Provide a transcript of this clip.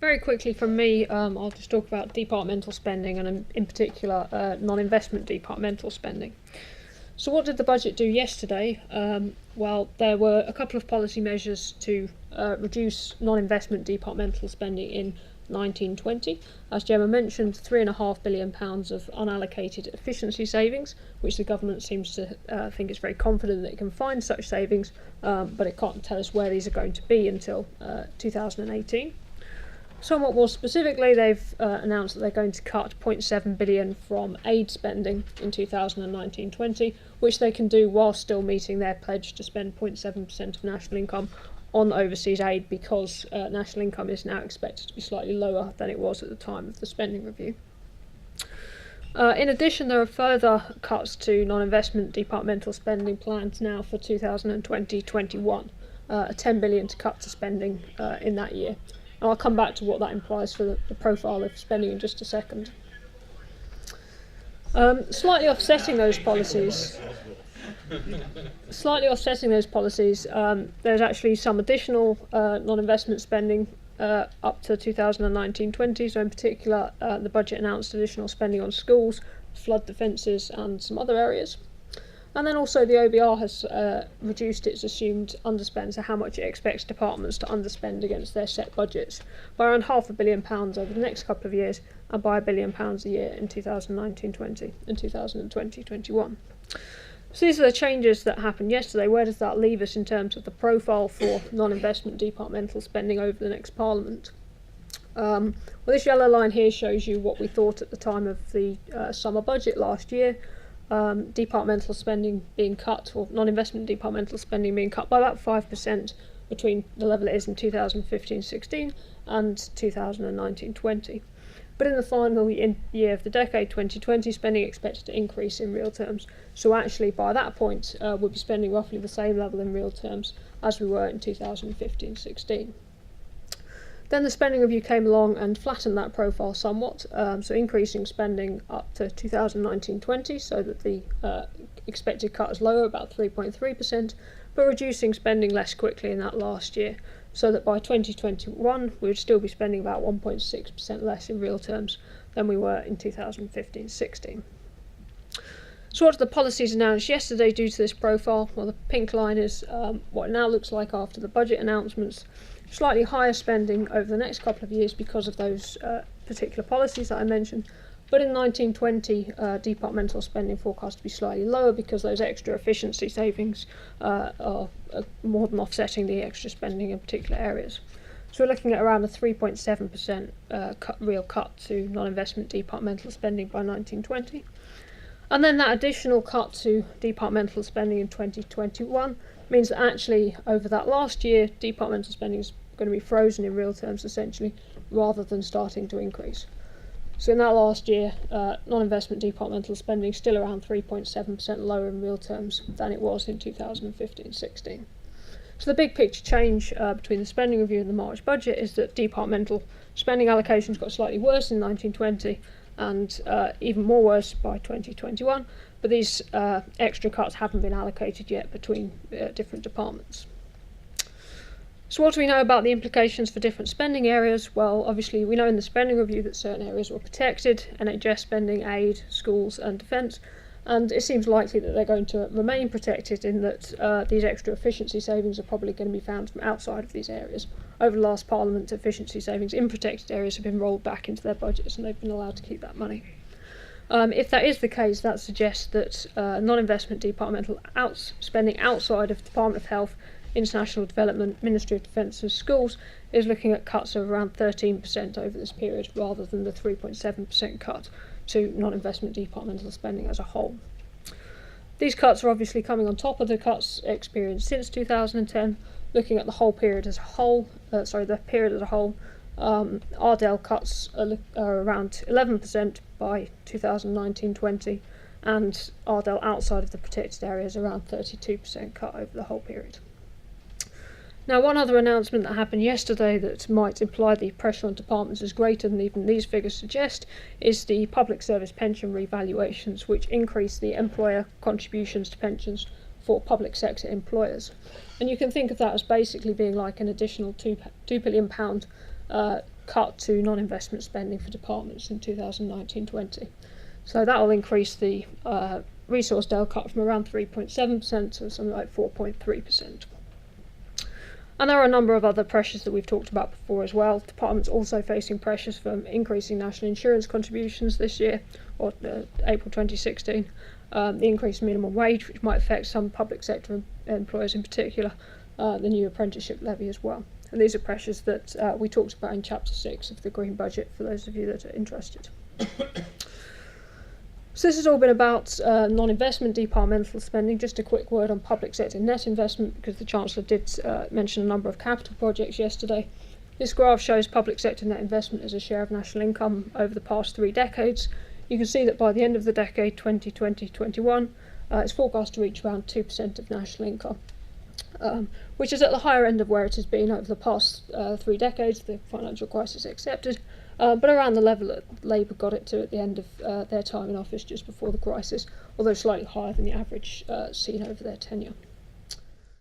Very quickly from me, I'll just talk about departmental spending and in particular non-investment departmental spending. So what did the budget do yesterday? Well, there were a couple of policy measures to reduce non-investment departmental spending in 1920. As Gemma mentioned, £3.5 billion of unallocated efficiency savings, which the government seems to think is very confident that it can find such savings, but it can't tell us where these are going to be until 2018. Somewhat more specifically, they've announced that they're going to cut £0.7 billion from aid spending in 2019-20, which they can do while still meeting their pledge to spend 0.7% of national income on overseas aid, because national income is now expected to be slightly lower than it was at the time of the spending review. In addition, there are further cuts to non-investment departmental spending plans now for 2020-21, a $10 billion to cut to spending in that year. And I'll come back to what that implies for the profile of spending in just a second. Slightly offsetting those policies, there's actually some additional non-investment spending up to 2019-20. So in particular, the budget announced additional spending on schools, flood defences and some other areas. And then also the OBR has reduced its assumed underspend, so how much it expects departments to underspend against their set budgets, by around £500 million over the next couple of years, and by £1 billion a year in 2019-20 and 2020-21. So these are the changes that happened yesterday. Where does that leave us in terms of the profile for non-investment departmental spending over the next Parliament? Well, this yellow line here shows you what we thought at the time of the summer budget last year. Departmental spending being cut, or non-investment departmental spending being cut by about 5% between the level it is in 2015-16 and 2019-20. But in the final year of the decade, 2020, spending expected to increase in real terms. So actually, by that point, we'll be spending roughly the same level in real terms as we were in 2015-16. Then the spending review came along and flattened that profile somewhat, so increasing spending up to 2019-20, so that the expected cut is lower, about 3.3%, but reducing spending less quickly in that last year, so that by 2021 we would still be spending about 1.6% less in real terms than we were in 2015-16. So what did the policies announced yesterday do to this profile? Well, the pink line is what it now looks like after the budget announcements. Slightly higher spending over the next couple of years because of those particular policies that I mentioned. But in 1920, departmental spending forecast to be slightly lower because those extra efficiency savings are more than offsetting the extra spending in particular areas. So we're looking at around a 3.7% real cut to non-investment departmental spending by 1920. And then that additional cut to departmental spending in 2021 means that actually over that last year, departmental spending is going to be frozen in real terms essentially, rather than starting to increase. So in that last year, non-investment departmental spending still around 3.7% lower in real terms than it was in 2015-16. So the big picture change between the spending review and the March budget is that departmental spending allocations got slightly worse in 1920 and even more worse by 2021, but these extra cuts haven't been allocated yet between different departments. So what do we know about the implications for different spending areas? Well, obviously we know in the spending review that certain areas were protected: NHS spending, aid, schools and defence, and it seems likely that they're going to remain protected in that these extra efficiency savings are probably going to be found from outside of these areas. Over the last Parliament, efficiency savings in protected areas have been rolled back into their budgets and they've been allowed to keep that money. If that is the case, that suggests that non-investment departmental spending outside of the Department of Health, International Development, Ministry of Defence and Schools is looking at cuts of around 13% over this period, rather than the 3.7% cut to non-investment departmental spending as a whole. These cuts are obviously coming on top of the cuts experienced since 2010. Looking at the whole period as a whole, RDEL cuts are around 11% by 2019-20, and RDEL outside of the protected areas around 32% cut over the whole period. Now, one other announcement that happened yesterday that might imply the pressure on departments is greater than even these figures suggest is the public service pension revaluations, which increase the employer contributions to pensions for public sector employers. And you can think of that as basically being like an additional £2 billion cut to non-investment spending for departments in 2019-20. So that will increase the resource Dale cut from around 3.7% to something like 4.3%. And there are a number of other pressures that we've talked about before as well. Departments also facing pressures from increasing national insurance contributions this year, or April 2016, the increased minimum wage, which might affect some public sector employers in particular, the new apprenticeship levy as well. And these are pressures that we talked about in Chapter 6 of the Green Budget, for those of you that are interested. So this has all been about non-investment departmental spending. Just a quick word on public sector net investment, because the Chancellor did mention a number of capital projects yesterday. This graph shows public sector net investment as a share of national income over the past 3 decades. You can see that by the end of the decade, 2020-21, it's forecast to reach around 2% of national income, which is at the higher end of where it has been over the past 3 decades, the financial crisis accepted, but around the level that Labour got it to at the end of their time in office just before the crisis, although slightly higher than the average seen over their tenure.